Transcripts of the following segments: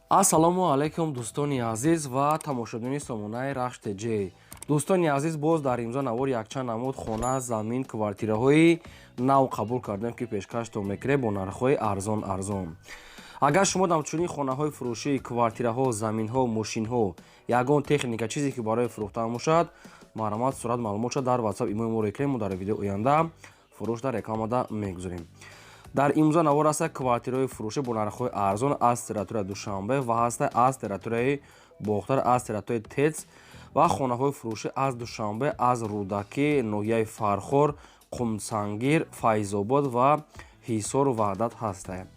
ассалому алайкум дӯстони азиз ва тамошобини сомонаи рахш тj. дӯстони азиз, боз дар имзо навор якчанд намуд хона, замин, квартираҳои нав қабул кардем ки пешкаштон мекунем бо нархҳои арзон. агар шумо ҳамчунин хонаҳои фурӯшии квартираҳо, заминҳо, мошинҳо, ягон техника чизе ки барои фурӯхтан бошад, марҳамат сурат маълумот шуд дар WhatsApp имои моро кунед. мо дар видеои оянда фурӯшда рекламада мегузорем. дар имзо навор аст квартираҳои фурӯшӣ бо нархҳои арзон аз территорияи Душанбе ва аст аз территорияи Бохтар, аз территорияи Тец ва хонаҳои фурӯшӣ аз Душанбе, аз Рӯдакӣ, ноҳияи Фархор, Қумсангир, Файзобод ва Ҳисору Ваҳдат ҳастанд.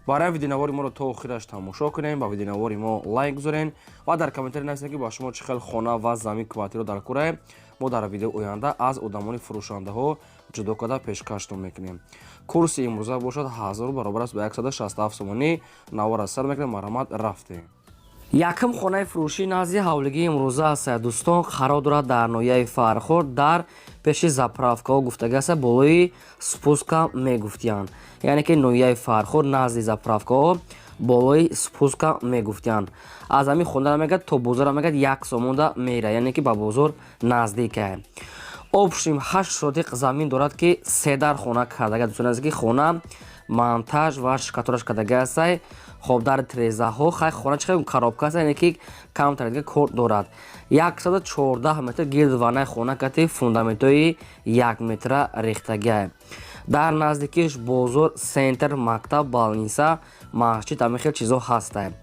барои видеонавори моро то охираш тамошо кунем, ба видеонавори мо лайк гузорен ва дар комментари нависед ки ба шумо чӣ хел хона ва замин квартира дар кора. мо дар видеои оянда аз одамони фурӯшандаҳо ҷудо карда пешкаштон мекунем. курси имрӯза бошад 1000 баробар аст ба 167 сомонӣ. навора сар мекунем. марҳамат, рафтем. якм хонаи фурӯшии назди ҳавлигии имрӯза аст дӯстон. қарор дорад дар ноҳияи Фархор дар пеши заправкаҳо гуфтагӣ аст, болои спуска мегуфтиянд. яъне ки ноҳияи Фархор назди заправкаҳо болои спуска мегуфтиянд. аз ҳамин хона мегӯяд то бозор мегӯяд 1 сомонда мера, яъне ки ба бозор наздик аст. обшим 8 сотиқ замин дорад ки седар хона кардага дӯстон аст ки хона монтаж ва шикатораш кардага аст. хоб дар трезаҳо хай хона чӣ хел коробка аст, яъне ки камтар дига кор дорад. 114 метр гирд ванаи хона кати фундаментҳои 1 метра рехтага. дар наздикиш бозор, сентр, мактаб, балниса, масҷид, ҳамин хел чизо ҳастанд.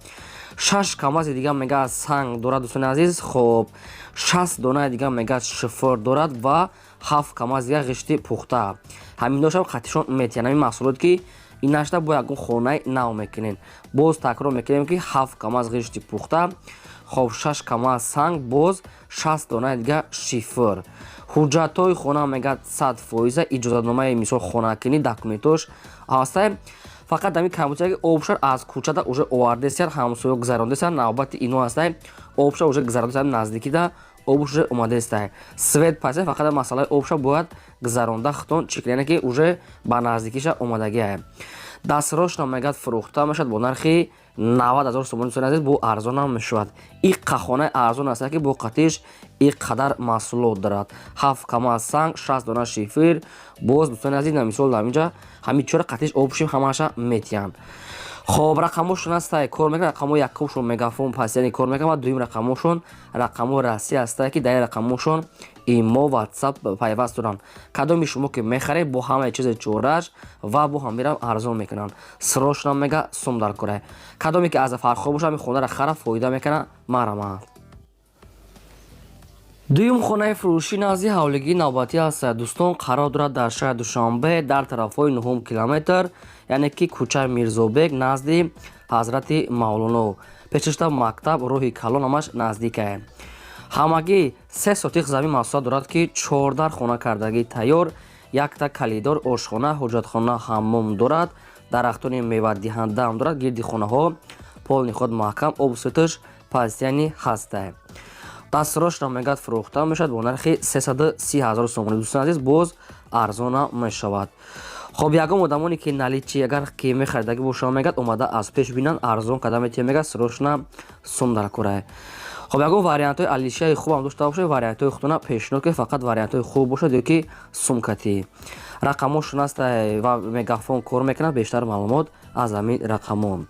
6 камази дига мегӯяд санг дорад дӯстони азиз. хоб 60 донаи дига мегӯяд шифр дорад ва 7 камаз дига ғишти пухта. ҳамин дошам хатишон метиянд. ҳамин маҳсулот ки инашта бо ягон хонаи нав мекунем. боз такрор мекунем ки 7 камаз ғишти пухта, хоб 6 камаз санг, боз 60 донаи дига шифр. ҳуҷҷатҳои хона мегӯяд 100%. иҷозатномаи мисол хонакунӣ документош ҳаста. фақат ҳамин компютер обшар аз кӯчада уже овардесияд, ҳамсоё гузарондесияд. навбати ино ҳаста. обшар уже гузарондесияд наздикида, обш уже омадеста. свет пасе фақат масъалаи обша бояд гузаронда хитон чиклине ки уже ба наздикиша омадагӣ аст. дастрошна мегӯяд фурӯхта мешавад бо нархи 90 000 сомон. дӯстони азиз, бо арзон ҳам мешавад. иққа хонаи арзон аст ки бо қатиш иққадар маҳсулот дорад. 7 камаз санг, 60 дона шифр. боз дӯстони азиз, намисол ҳаминҷа ҳамин чора қатиш обшим ҳамаша метиянд. хоб рақамошон аста кор мекунад. рақамо якумшон мегафон пасияни кор мекунад ва дуюм рақамошон рақамо расӣ аста ки дар ин рақамошон имо, WhatsApp пайваст доранд. кадоми шумо ки мехаред бо ҳамаи чизи чораш ва бо ҳамирам арзон мекунанд. срочно мега сум дар кора. кадоме ки аз Фархор боша ҳамин хонаро хара фоида мекунад. марҳамат. дуюм хонаи фурӯшии назди ҳавлигии навбатӣ аст дӯстон. қарор дорад дар шаҳри Душанбе дар тарафҳои 9 километр, яъне ки кӯчаи Мирзобек назди ҳазрати Мавлоно, пешашта мактаб, роҳи калон ҳамаш наздик аст. ҳамагӣ 3 сотиқ замин маҳсулат дорад ки 14 хона кардагӣ тайёр, якта калидор, ошхона, ҳоҷатхона, ҳаммом дорад. дарахтони мевадиҳанда ҳам дорад. гирди хонаҳо полни худ маҳкам, обситиш пазитяни ҳаста. дастрошна мегӯяд фурӯхта мешавад бо нархи 330 000 сомонӣ. дӯстони азиз, боз арзона мешавад. хоб ягон одамоне ки наличи агар ки мехаридагӣ боша мегӯяд омада аз пеш бинанд, арзон када метия мегӯяд срочна сум дар кора. хоб ягон вариантҳои алишияи хубам дошта бошед. вариантҳои худона пешниҳод ки фақат вариантҳои хуб бошад ё ки сумкатӣ. рақамошон аст ва мегафон кор мекунад. бештар маълумот аз ҳамин рақамон.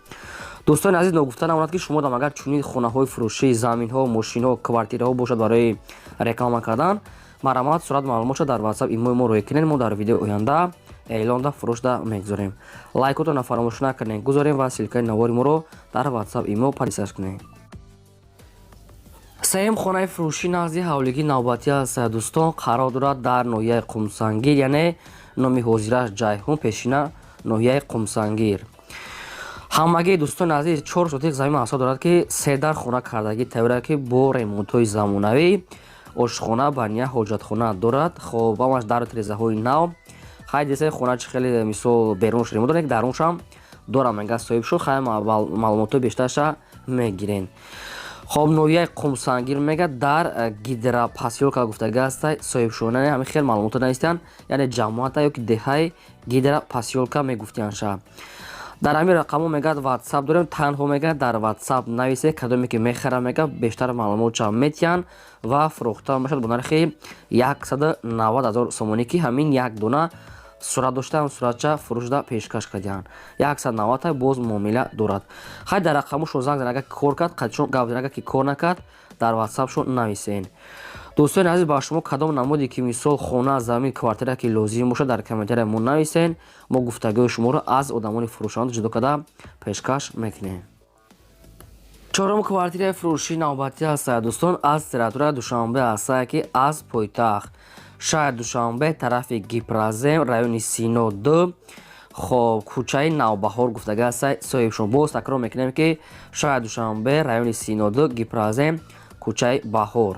дӯстони азиз, ногуфта намонад ки шумодам агар чунин хонаҳои фурӯшии заминҳо, мошинҳо, квартираҳо бошад барои реклама кардан, марҳамат сурат маълумотша дар WhatsApp имои мо роя кунед. мо дар видеои оянда эълонда фурӯшда мегузорем. лайкотона фаромӯш накунед гузорем ва силкаи навори моро дар WhatsApp имо падисаш кунед. сеюм хонаи фурӯшии назди ҳавлигии навбатӣ аст дӯстон. қарор дорад дар ноҳияи Қумсангир, яъне номи ҳозираш Ҷайҳун, пешина ноҳияи Қумсангир. ҳамагӣ дӯстони азиз 4 сотиқ замин маҳсулот дорад ки седар хона кардагӣ тайёр ки бо ремонтҳои замонавӣ, ошхона, баня, ҳоҷатхона дорад. хоб ҳамаш дару трезаҳои нав. хай десаи хона чӣ хеле мисол берунаш ремонт дорад, даруншам дора мега соҳиб шуд. хай маълумотҳои бештарша мегирен. хоб ноҳияи Қумсангир мегӯяд дар гидропосёлка гуфтагӣ аст. соҳибшона ҳамин хел маълумото наистанд, яъне ҷамоата ё ки деҳаи гидропосёлка мегуфтиянша. дар ҳамин рақамҳо мегӯяд WhatsApp дорем, танҳо мегӯяд дар WhatsApp нависе кадоме ки мехарам мегӯяд бештар маълумотша метиҳанд ва фурӯхта мешавад бо нархи 190 000 сомонӣ ки ҳамин як дона сурат доштаам суратча фурӯшда пешкаш кардианд. 190 боз муомила дорад. Хай дар рақамошон занг занед, агар кор кард қайдшон гап занед, агар ки кор накард дар WhatsAppшон нависен. дӯстони азиз, ба шумо кадом намуде ки мисол хона, замин, квартира ки лозим бошад дар комментария мо нависен. мо гуфтагӯи шуморо аз одамони фурӯшанда ҷудо карда пешкаш мекунем. чорум квартираи фурӯшии навбатӣ ҳастад дӯстон, аз территорияи Душанбе ҳастад ки аз пойтахт шаҳри Душанбе тарафи Гипразем райони Сино 2 хоб кӯчаи Навбаҳор гуфтага ҳастад соҳибшон. боз такрор мекунем ки шаҳри Душанбе райони Сино 2 Гипразем кӯчаи Баҳор.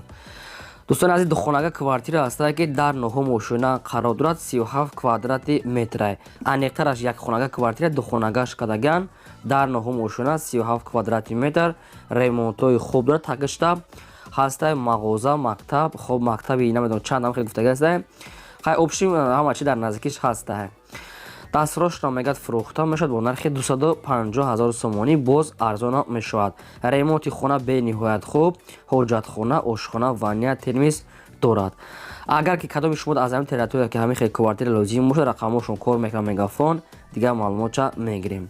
дӯстони азиз, духонага квартира ҳастад ки дар ноҳум ошӯна қарор дорад. 37 квадрати метрай. аниқтараш якхонага квартира духонагаш кардаган дар ноҳум ошӯна 37 квадрати метр. ремонтҳои хуб дорад. такшта ҳастад мағоза, мактаб, хоб мактаби намедонам чанд ам хел гуфтага ҳастад. хай обшим ҳама чи дар наздикиш ҳастад. дастфирошро мегӯяд фурӯхта мешавад бо нархи 250 000 сомонӣ, боз арзона мешавад. ремонти хона бениҳоят хуб, ҳоҷатхона, ошхона, ванния, термис дорад. агар ки кадоми шумо аз ҳамин территория ки ҳамин хел квартира лозим бошад, рақамошон кор мекунад мегафон, дигар маълумотша мегирем.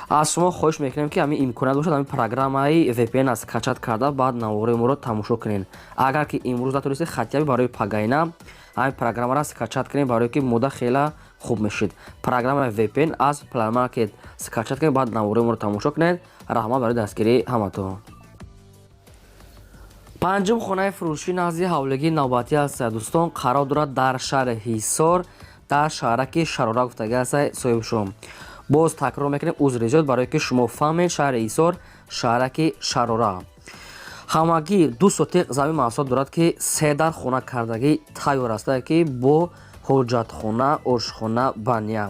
аз шумо хоҳиш мекунем ки ҳамин имконият бошад ҳамин программаи VPN аз качат карда баъд навораи моро тамошо кунед. агар ки имрӯз натонистед хатиёби барои пагайна ҳамин программаро скачат кунед, барое ки модда хела хуб мешид. программаи VPN аз Play Market скачат кунед, баъд навораи моро тамошо кунед. раҳмат барои дастгирии ҳаматон. панҷум хонаи фурӯшии назди ҳавлигии навбатӣ ҳастад дӯстон, қарор дорад дар шаҳри Ҳисор дар шаҳраки Шарора гуфтага ҳастад соҳибшон. боз такрор мекунем узри зиёд барое ки шумо фаҳмед шаҳри Ҳисор шаҳраки Шарора. ҳамагӣ 2 сотиқ замин маҳсулот дорад ки 3 дар хона кардагӣ тайёр ҳастад ки бо ҳоҷатхона, ошхона, баня.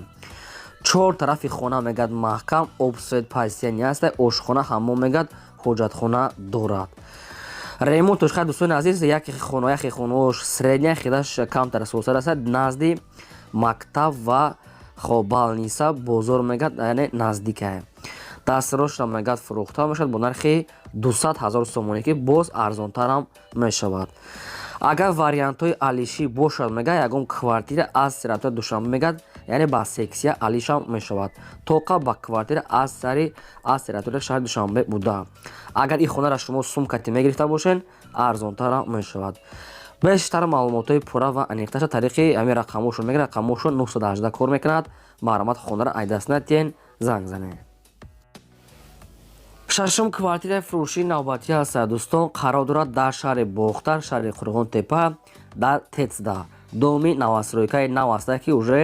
4 тарафи хона мегӯяд маҳкам обсвет пазиссияни ҳастад. ошхона ҳаммом мегӯяд ҳоҷатхона дорад. ремонтош хай дӯстони азиз, яке хонаош средня хидаш камтар сосар ҳастад. назди мактаб ва больница бозор мегӯяд, яъне наздика. дастфирошро мегӯяд фурӯхта мешавад бо нархи 200 000 сомонӣ ки боз арзонтарам мешавад. агар вариантҳои алишӣ бошад, мегӯяд ягон квартира аз территорияи Душанбе мегӯяд, яъне ба сексия алишам мешавад. тоқа ба квартира аз территорияи шаҳри Душанбе буда. агар ин хонаро шумо сумкати мегирифта бошед, арзонтарам мешавад. бештар маълумотҳои пурра ва аниқташа тариқи ҳамин рақамошон мегирад. рақамошон 918 кор мекунад. маърамат хонаро айдаст натиҳен, занг занед. шашум квартираи фурӯшии навбатӣ ҳастад дӯстон, қарор дорад дар шаҳри Бохтар шаҳри Қурғонтепа дар Тецда. доми навастройкаи нав ҳастад ки уже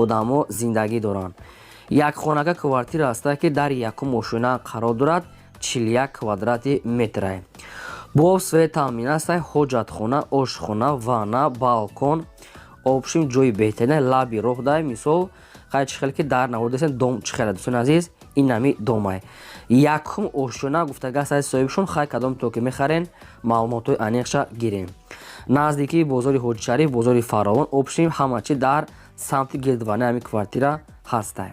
одамо зиндагӣ доранд. якхонага квартира ҳастад ки дар якум ошӯна қарор дорад. 41 квадрати метрай. бо свет таъмин ҳастад. ҳоҷатхона, ошхона, ванна, балкон, обшим ҷои беҳтарина, лаби роҳ дай мисол хай чихел ки дар наводесен дом чихела дӯстони азиз, ин ҳами домай. якум ошӯна гуфтага ҳастад соҳибшон. хай кадомто ки мехарен маълумотҳои аниқша гирем. наздикии бозори Ҳоҷи Шариф, бозори Фаровон, обшим ҳама чи дар самти гирдвани ҳамин квартира ҳастад.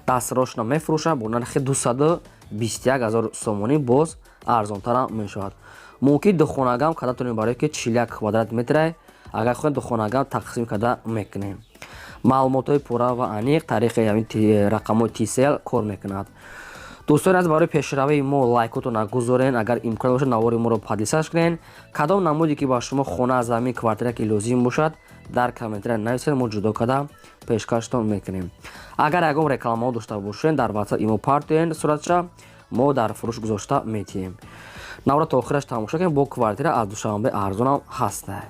дастфирошро мефурӯшад бо нархи 221 000 сомонӣ, боз арзонтарам мешавад. мумкин духонагам карда тонем барое ки 41 квадрат метрай. агар хоҳед духонагам тақсим карда мекунем. маълумотҳои пурра ва аниқ тариқи ҳамин рақамҳои TCL кор мекунад. дӯстони аз барои пешравии мо лайкотона гузорен. агар имкон бошад навори моро падисаш кунен. кадом намуде ки ба шумо хона, замин, квартира ки лозим бошад дар комментария нависед, мо ҷудо карда пешкаштон мекунем. агар ягон рекламаҳо дошта бошед дар WhatsApp имо партоен суратша мо дар фурӯш гузошта метиҳем. навро то охираш тамошо кунем. бо квартира аз Душанбе арзонам ҳастад.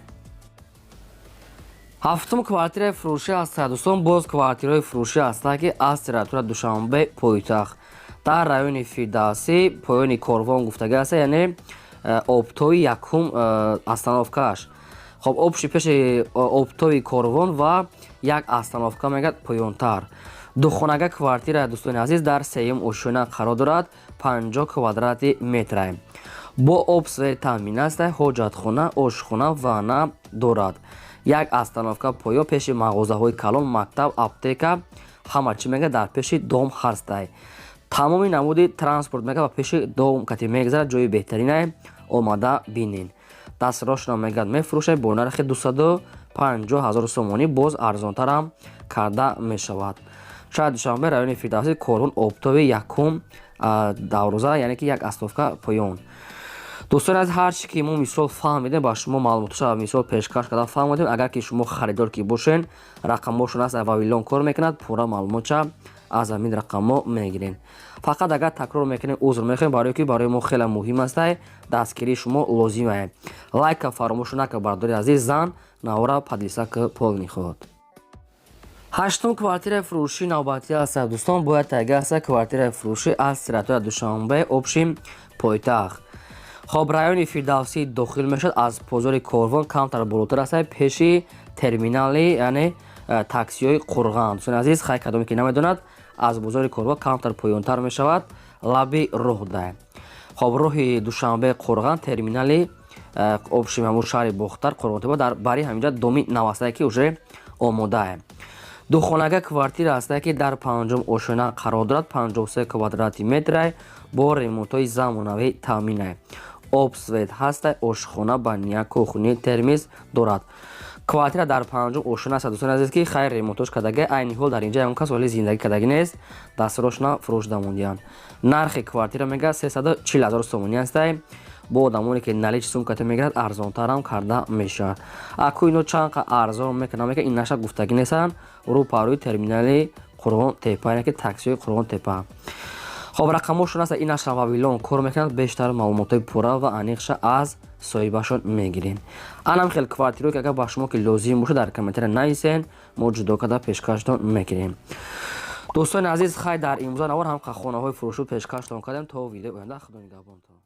ҳафтум квартираи фурӯшӣ ҳастад дӯстон, боз квартираи фурӯшӣ ҳастад ки аз территорияи Душанбе пойтахт дар райони Фирдавсӣ поёни корвон гуфтага ҳастад, яъне обтои якум остановкааш. хоб обши пеши обтои корвон ва як остановка мегӯяд поёнтар. духонага квартира дӯстони азиз дар сеюм ошӯна қарор дорад. 50 квадрати метрай. бо об свет таъмин ҳастад. ҳоҷатхона, ошхона, ванна дорад. як остановка поё пеши мағозаҳои калон, мактаб, аптека, ҳама чӣ мега дар пеши дом ҳастай. тамоми намуди транспорт мега ба пеши дом кати мегзарад ҷои беҳтаринае, омада бинен. дастирошро мегад мефурӯшад бо нархи 250 000 сомонӣ, боз арзонтарам карда мешавад. шаҳри Душанбе, райони Фирдавсӣ, Корбон, Обтоби якум даврӯза, яъне ки як астофка поён. дӯстони аз ҳар чӣ ки мо мисол фаҳмидем ба шумо маълумоташа мисол пешкаш карда фаҳмидем. агар ки шумо харидор ки бошен, рақамҳошон аст Вавилон кор мекунад, пурра маълумотша аз ҳамин рақамҳо мегирен. фақат агар такрор мекунем узр мехоҳем, барои ки барои мо хеле муҳим аст, дастгирии шумо лозим аст. лайка фаромӯш накун бардори азиз зан навора падлисак полниход. ҳаштум квартираи фурӯшӣ навбатӣ аст дӯстон. бояд тайга аст квартираи фурӯшӣ аз территорияи Душанбе, Обшим, пойтахт. хоб райони Фирдавсӣ дохил мешавад. аз бозори Корвон камтар болотар аст, пеши терминали яъне таксиҳои Қурған. дӯстони азиз, хай кадоме ки намедонад, аз бозори Корвон камтар поёнтар мешавад, лаби роҳ дай. хоб роҳи Душанбе Қурған, терминали Обшим, ҳамун шаҳри Бохтар, Қурғонтеба дар бари ҳаминҷа доми навастае ки уже омодае. духонага квартира ҳастае ки дар 5-ум ошона қарор дорад. 53 квадрати метрае бо ремонтҳои замонавӣ таъминае. обсвет ҳастае, ошхона, баня, кухни, термиз дорад. квартира дар 5-ум ошона аст дӯстони азиз ки хайр ремонтош кадаги, айни ҳол дар инҷа ягон кас оҳли зиндагӣ кадаги нест, дастирошна фурӯшда мондиянд. нархи квартира мега 340 000 сомонӣ астае. бо одамоне ки налич сумката мегирад арзонтарам карда мешавад. аку ино чанд қа арзон мекунам мека ин наша гуфтагӣ нестанд. рӯ парои терминали Қурғон тепа, яъне ки таксиҳои Қурғон тепа. хоб рақамҳошон аст ин наша Вавилон кор мекунад. бештар маълумотои пурра ва аниқша аз соҳибашон мегирем. анам хел квартиро ки агар ба шумо ки лозим бошад дар комментария нависен, мо ҷудо карда пешкаштон мекунем. дӯстони азиз, хай дар имрӯза навор ҳам хонаҳои фурӯшӣ пешкаштон кардем. то видеои оянда худо нигаҳбонтон.